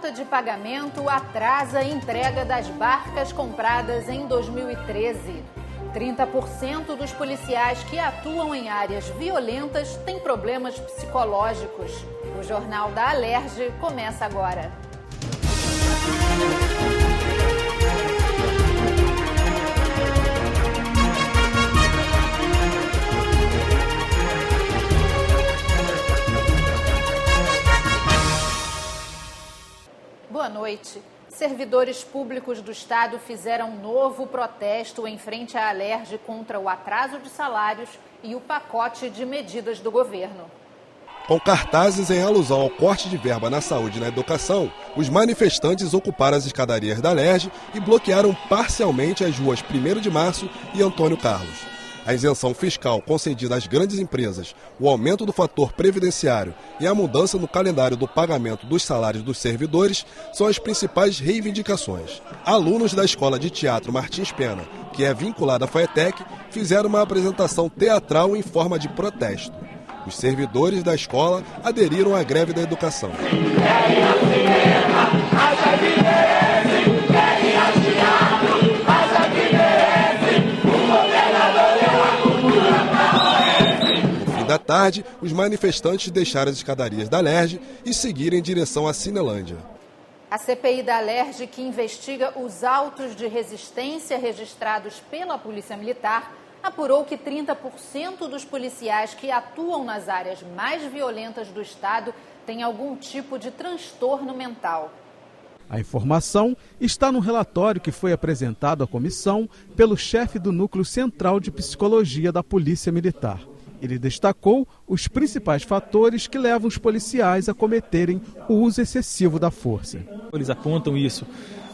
falta de pagamento atrasa a entrega das barcas compradas em 2013. 30% dos policiais que atuam em áreas violentas têm problemas psicológicos. O Jornal da Alerj começa agora. Boa noite. Servidores públicos do Estado fizeram um novo protesto em frente à Alerj contra o atraso de salários e o pacote de medidas do governo. Com cartazes em alusão ao corte de verba na saúde e na educação, os manifestantes ocuparam as escadarias da Alerj e bloquearam parcialmente as ruas 1º de Março e Antônio Carlos. A isenção fiscal concedida às grandes empresas, o aumento do fator previdenciário e a mudança no calendário do pagamento dos salários dos servidores são as principais reivindicações. Alunos da Escola de Teatro Martins Pena, que é vinculada à FAETEC, fizeram uma apresentação teatral em forma de protesto. Os servidores da escola aderiram à greve da educação. Da tarde, os manifestantes deixaram as escadarias da Alerj e seguiram em direção à Cinelândia. A CPI da Alerj, que investiga os autos de resistência registrados pela Polícia Militar, apurou que 30% dos policiais que atuam nas áreas mais violentas do Estado têm algum tipo de transtorno mental. A informação está no relatório que foi apresentado à comissão pelo chefe do Núcleo Central de Psicologia da Polícia Militar. Ele destacou os principais fatores que levam os policiais a cometerem o uso excessivo da força. Eles apontam isso,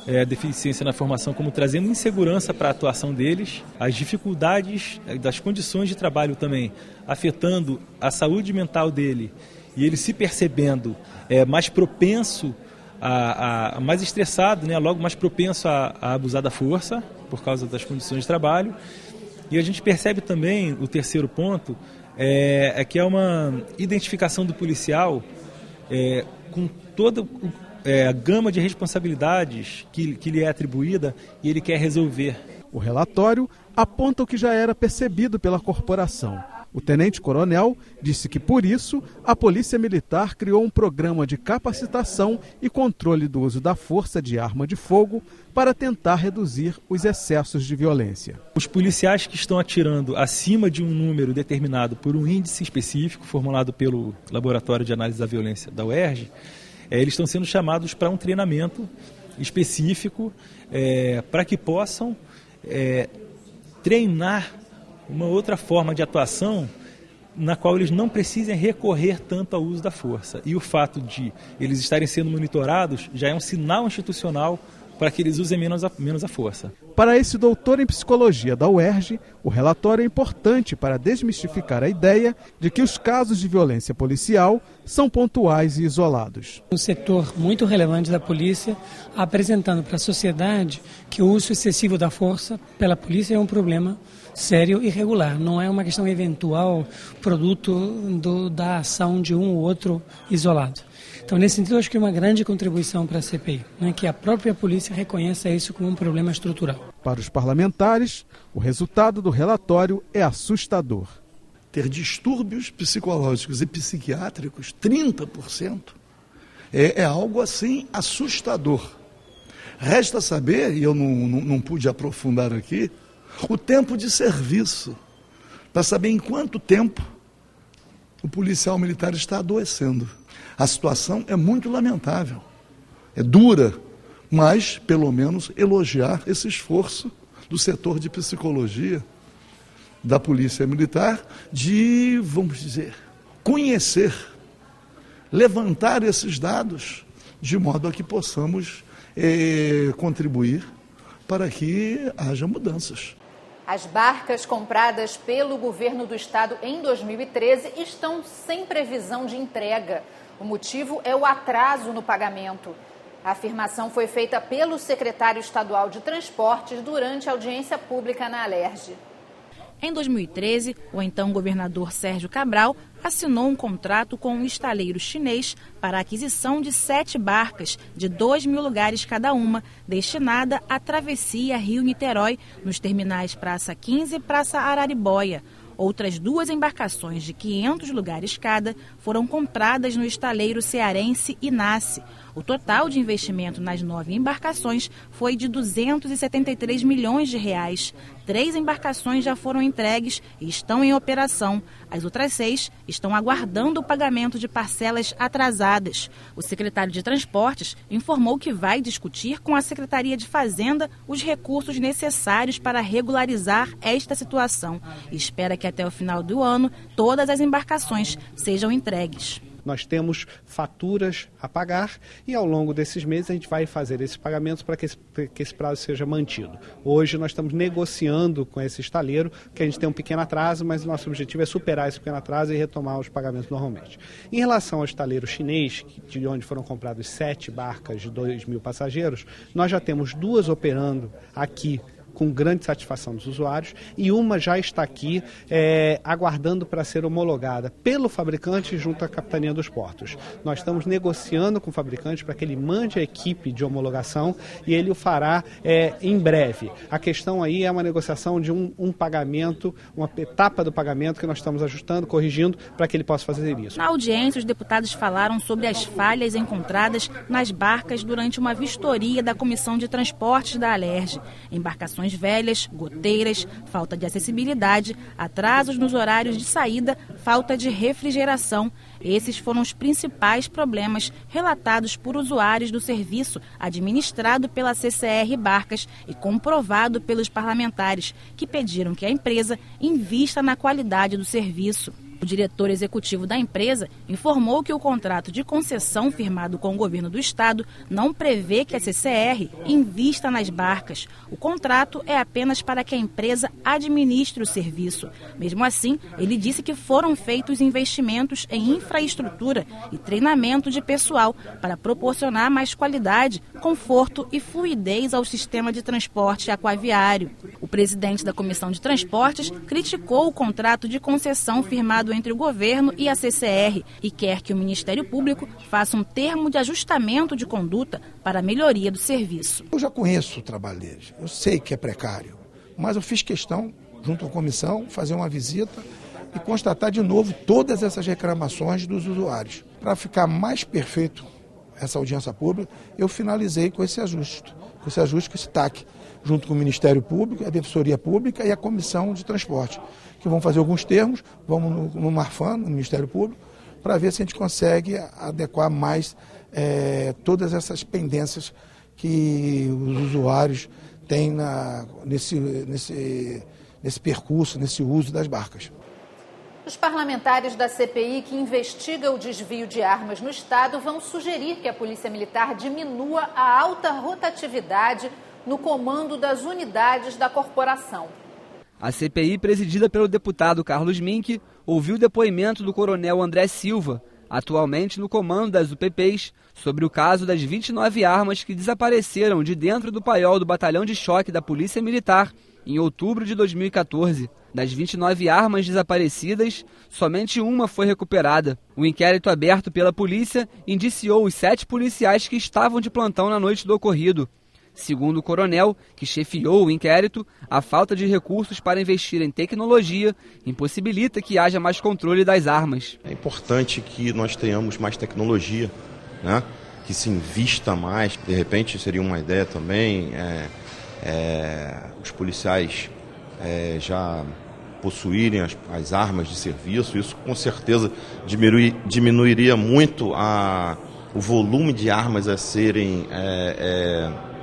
a deficiência na formação, como trazendo insegurança para a atuação deles, as dificuldades das condições de trabalho também, afetando a saúde mental dele, e ele se percebendo mais propenso, mais estressado, né, logo mais propenso a abusar da força, por causa das condições de trabalho. E a gente percebe também, o terceiro ponto, é que é uma identificação do policial com toda a gama de responsabilidades que lhe é atribuída e ele quer resolver. O relatório aponta o que já era percebido pela corporação. O tenente-coronel disse que, por isso, a Polícia Militar criou um programa de capacitação e controle do uso da força de arma de fogo para tentar reduzir os excessos de violência. Os policiais que estão atirando acima de um número determinado por um índice específico, formulado pelo Laboratório de Análise da Violência da UERJ, eles estão sendo chamados para um treinamento específico para que possam treinar uma outra forma de atuação na qual eles não precisem recorrer tanto ao uso da força. E o fato de eles estarem sendo monitorados já é um sinal institucional para que eles usem menos a força. Para esse doutor em psicologia da UERJ, o relatório é importante para desmistificar a ideia de que os casos de violência policial são pontuais e isolados. Um setor muito relevante da polícia, apresentando para a sociedade que o uso excessivo da força pela polícia é um problema sério e regular, não é uma questão eventual, produto da ação de um ou outro isolado. Então, nesse sentido, eu acho que é uma grande contribuição para a CPI, né, que a própria polícia reconheça isso como um problema estrutural. Para os parlamentares, o resultado do relatório é assustador. Ter distúrbios psicológicos e psiquiátricos, 30%, é algo assim assustador. Resta saber, e eu não pude aprofundar aqui, o tempo de serviço, para saber em quanto tempo o policial militar está adoecendo. A situação é muito lamentável, é dura, mas pelo menos elogiar esse esforço do setor de psicologia da Polícia Militar de, vamos dizer, conhecer, levantar esses dados de modo a que possamos contribuir para que haja mudanças. As barcas compradas pelo governo do estado em 2013 estão sem previsão de entrega. O motivo é o atraso no pagamento. A afirmação foi feita pelo secretário estadual de Transportes durante a audiência pública na Alerj. Em 2013, o então governador Sérgio Cabral assinou um contrato com um estaleiro chinês para a aquisição de 7 barcas de 2.000 lugares cada uma, destinada à travessia Rio-Niterói, nos terminais Praça 15 e Praça Araribóia. Outras 2 embarcações de 500 lugares cada foram compradas no estaleiro cearense Inácio. O total de investimento nas 9 embarcações foi de R$ 273 milhões. 3 embarcações já foram entregues e estão em operação. As outras 6 estão aguardando o pagamento de parcelas atrasadas. O secretário de Transportes informou que vai discutir com a Secretaria de Fazenda os recursos necessários para regularizar esta situação e espera que até o final do ano todas as embarcações sejam entregues. Nós temos faturas a pagar e ao longo desses meses a gente vai fazer esses pagamentos para que esse prazo seja mantido. Hoje nós estamos negociando com esse estaleiro, que a gente tem um pequeno atraso, mas o nosso objetivo é superar esse pequeno atraso e retomar os pagamentos normalmente. Em relação ao estaleiro chinês, de onde foram compradas 7 barcas de 2.000 passageiros, nós já temos 2 operando aqui com grande satisfação dos usuários, e uma já está aqui aguardando para ser homologada pelo fabricante junto à Capitania dos Portos. Nós estamos negociando com o fabricante para que ele mande a equipe de homologação e ele o fará em breve. A questão aí é uma negociação de um pagamento, uma etapa do pagamento que nós estamos ajustando, corrigindo, para que ele possa fazer isso. Na audiência, os deputados falaram sobre as falhas encontradas nas barcas durante uma vistoria da Comissão de Transportes da Alerj. Embarcações velhas, goteiras, falta de acessibilidade, atrasos nos horários de saída, falta de refrigeração. Esses foram os principais problemas relatados por usuários do serviço administrado pela CCR Barcas e comprovado pelos parlamentares, que pediram que a empresa invista na qualidade do serviço. O diretor executivo da empresa informou que o contrato de concessão firmado com o governo do estado não prevê que a CCR invista nas barcas. O contrato é apenas para que a empresa administre o serviço. Mesmo assim, ele disse que foram feitos investimentos em infraestrutura e treinamento de pessoal para proporcionar mais qualidade, conforto e fluidez ao sistema de transporte aquaviário. O presidente da Comissão de Transportes criticou o contrato de concessão firmado entre o governo e a CCR e quer que o Ministério Público faça um termo de ajustamento de conduta para a melhoria do serviço. Eu já conheço o trabalho deles, eu sei que é precário, mas eu fiz questão, junto à comissão, fazer uma visita e constatar de novo todas essas reclamações dos usuários. Para ficar mais perfeito essa audiência pública, eu finalizei com esse ajuste, com esse TAC, junto com o Ministério Público, a Defensoria Pública e a Comissão de Transporte, que vão fazer alguns termos, vamos no Marfan, no Ministério Público, para ver se a gente consegue adequar mais todas essas pendências que os usuários têm nesse percurso, nesse uso das barcas. Os parlamentares da CPI que investiga o desvio de armas no estado vão sugerir que a Polícia Militar diminua a alta rotatividade no comando das unidades da corporação. A CPI, presidida pelo deputado Carlos Mink, ouviu o depoimento do coronel André Silva, atualmente no comando das UPPs, sobre o caso das 29 armas que desapareceram de dentro do paiol do Batalhão de Choque da Polícia Militar em outubro de 2014. Das 29 armas desaparecidas, somente uma foi recuperada. O inquérito aberto pela polícia indiciou os 7 policiais que estavam de plantão na noite do ocorrido. Segundo o coronel, que chefiou o inquérito, a falta de recursos para investir em tecnologia impossibilita que haja mais controle das armas. É importante que nós tenhamos mais tecnologia, né? Que se invista mais. De repente seria uma ideia também, os policiais já possuírem as armas de serviço. Isso com certeza diminuiria muito o volume de armas a serem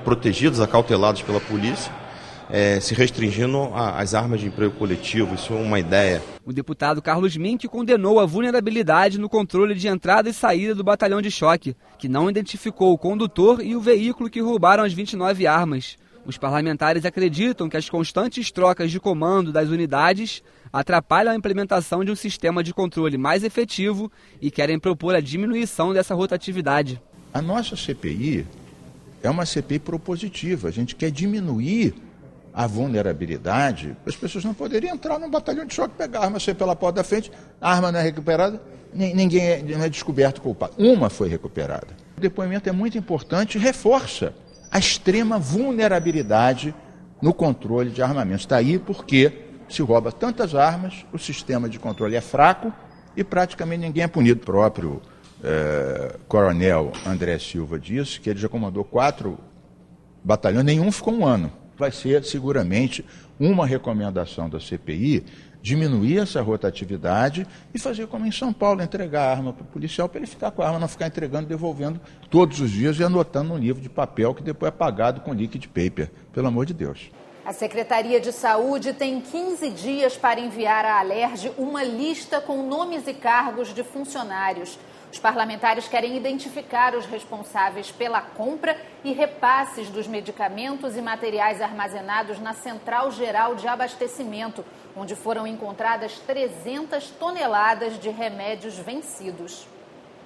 protegidos, acautelados pela polícia, se restringindo às armas de emprego coletivo. Isso é uma ideia. O deputado Carlos Mink condenou a vulnerabilidade no controle de entrada e saída do batalhão de choque, que não identificou o condutor e o veículo que roubaram as 29 armas. Os parlamentares acreditam que as constantes trocas de comando das unidades atrapalham a implementação de um sistema de controle mais efetivo e querem propor a diminuição dessa rotatividade. A nossa CPI é uma CPI propositiva. A gente quer diminuir a vulnerabilidade, as pessoas não poderiam entrar num batalhão de choque, pegar a arma, sair pela porta da frente, a arma não é recuperada, ninguém não é descoberto culpado. Uma foi recuperada. O depoimento é muito importante e reforça a extrema vulnerabilidade no controle de armamentos. Está aí porque se rouba tantas armas, o sistema de controle é fraco e praticamente ninguém é punido. O próprio coronel André Silva disse que ele já comandou 4 batalhões, nenhum ficou 1 ano. Vai ser seguramente uma recomendação da CPI diminuir essa rotatividade e fazer como em São Paulo, entregar a arma para o policial para ele ficar com a arma, não ficar entregando, devolvendo todos os dias e anotando no livro de papel que depois é pagado com liquid paper, pelo amor de Deus. A Secretaria de Saúde tem 15 dias para enviar à Alerj uma lista com nomes e cargos de funcionários. Os parlamentares querem identificar os responsáveis pela compra e repasses dos medicamentos e materiais armazenados na Central Geral de Abastecimento, onde foram encontradas 300 toneladas de remédios vencidos.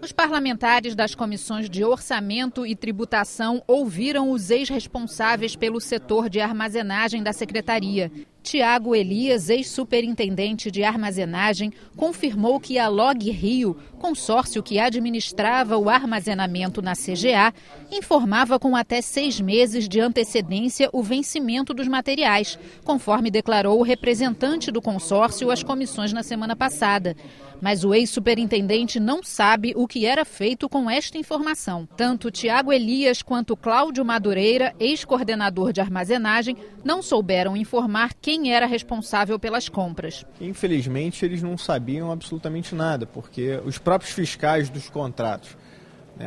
Os parlamentares das comissões de Orçamento e Tributação ouviram os ex-responsáveis pelo setor de armazenagem da Secretaria. Tiago Elias, ex-superintendente de armazenagem, confirmou que a Log Rio, consórcio que administrava o armazenamento na CGA, informava com até 6 meses de antecedência o vencimento dos materiais, conforme declarou o representante do consórcio às comissões na semana passada. Mas o ex-superintendente não sabe o que era feito com esta informação. Tanto Tiago Elias quanto Cláudio Madureira, ex-coordenador de armazenagem, não souberam informar quem era responsável pelas compras. Infelizmente, eles não sabiam absolutamente nada, porque os próprios fiscais dos contratos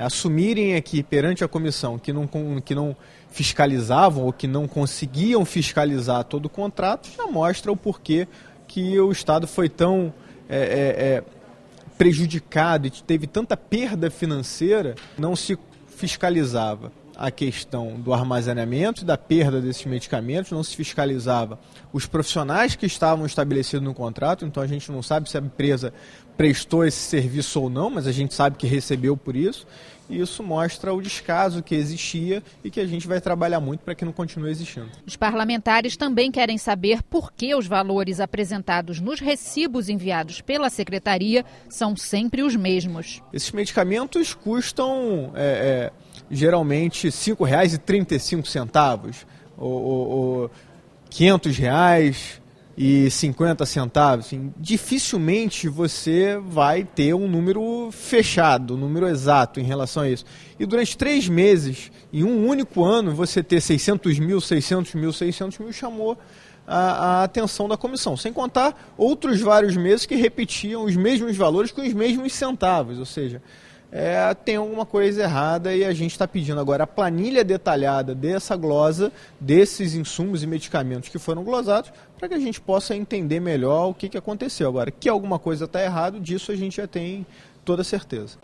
assumirem aqui perante a comissão que não fiscalizavam ou que não conseguiam fiscalizar todo o contrato, já mostra o porquê que o Estado foi tão prejudicado e teve tanta perda financeira. Não se fiscalizava a questão do armazenamento e da perda desses medicamentos, não se fiscalizava os profissionais que estavam estabelecidos no contrato, então a gente não sabe se a empresa prestou esse serviço ou não, mas a gente sabe que recebeu por isso, e isso mostra o descaso que existia e que a gente vai trabalhar muito para que não continue existindo. Os parlamentares também querem saber por que os valores apresentados nos recibos enviados pela Secretaria são sempre os mesmos. Esses medicamentos custam geralmente R$ 5,35 ou R$ 500,50. Assim, dificilmente você vai ter um número fechado, um número exato em relação a isso. E durante 3 meses, em um único ano, você ter 600 mil chamou a atenção da comissão. Sem contar outros vários meses que repetiam os mesmos valores com os mesmos centavos, ou seja, tem alguma coisa errada e a gente está pedindo agora a planilha detalhada dessa glosa, desses insumos e medicamentos que foram glosados, para que a gente possa entender melhor o que aconteceu. Agora, que alguma coisa está errada, disso a gente já tem toda certeza.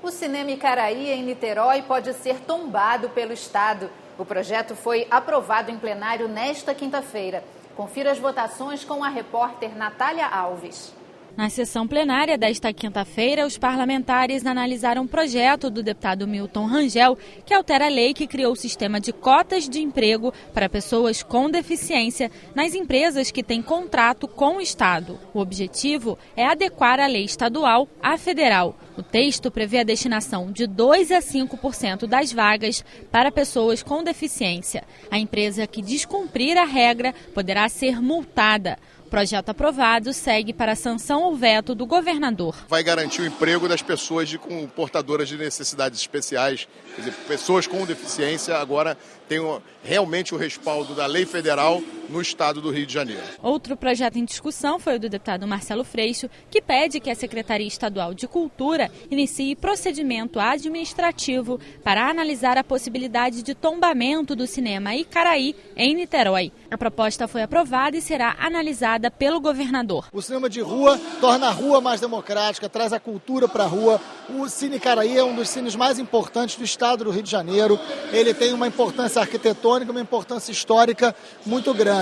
O Cinema Icaraí, em Niterói, pode ser tombado pelo Estado. O projeto foi aprovado em plenário nesta quinta-feira. Confira as votações com a repórter Natália Alves. Na sessão plenária desta quinta-feira, os parlamentares analisaram um projeto do deputado Milton Rangel que altera a lei que criou o sistema de cotas de emprego para pessoas com deficiência nas empresas que têm contrato com o Estado. O objetivo é adequar a lei estadual à federal. O texto prevê a destinação de 2% a 5% das vagas para pessoas com deficiência. A empresa que descumprir a regra poderá ser multada. O projeto aprovado segue para a sanção ou veto do governador. Vai garantir o emprego das pessoas portadoras de necessidades especiais, quer dizer, pessoas com deficiência agora têm realmente o respaldo da lei federal no estado do Rio de Janeiro. Outro projeto em discussão foi o do deputado Marcelo Freixo, que pede que a Secretaria Estadual de Cultura inicie procedimento administrativo para analisar a possibilidade de tombamento do cinema Icaraí em Niterói. A proposta foi aprovada e será analisada pelo governador. O cinema de rua torna a rua mais democrática, traz a cultura para a rua. O Cine Icaraí é um dos cines mais importantes do estado do Rio de Janeiro. Ele tem uma importância arquitetônica, uma importância histórica muito grande.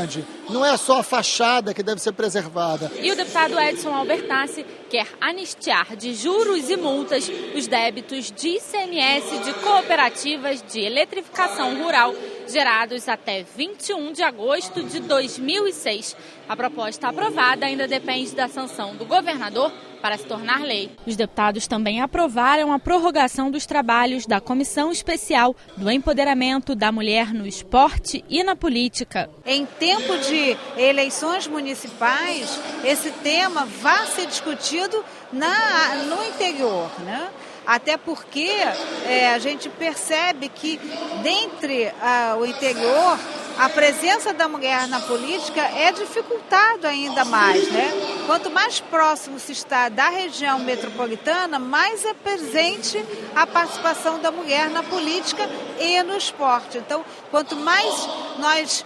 Não é só a fachada que deve ser preservada. E o deputado Edson Albertassi quer anistiar de juros e multas os débitos de ICMS de cooperativas de eletrificação rural gerados até 21 de agosto de 2006. A proposta aprovada ainda depende da sanção do governador para se tornar lei. Os deputados também aprovaram a prorrogação dos trabalhos da Comissão Especial do Empoderamento da Mulher no Esporte e na Política. Em tempo de eleições municipais, esse tema vai ser discutido no interior, né? Até porque a gente percebe que, dentre o interior, a presença da mulher na política é dificultado ainda mais, né? Quanto mais próximo se está da região metropolitana, mais é presente a participação da mulher na política e no esporte. Então, quanto mais nós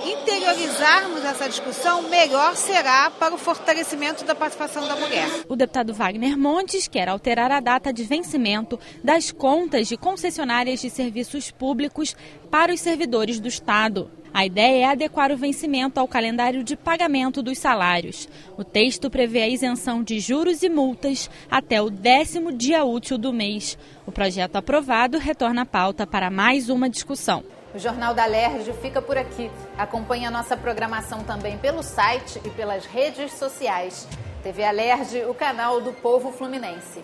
interiorizarmos essa discussão, melhor será para o fortalecimento da participação da mulher. O deputado Wagner Montes quer alterar a data de vencimento das contas de concessionárias de serviços públicos para os servidores do Estado. A ideia é adequar o vencimento ao calendário de pagamento dos salários. O texto prevê a isenção de juros e multas até o 10º dia útil do mês. O projeto aprovado retorna à pauta para mais uma discussão. O Jornal da Alerj fica por aqui. Acompanhe a nossa programação também pelo site e pelas redes sociais. TV Alerj, o canal do povo fluminense.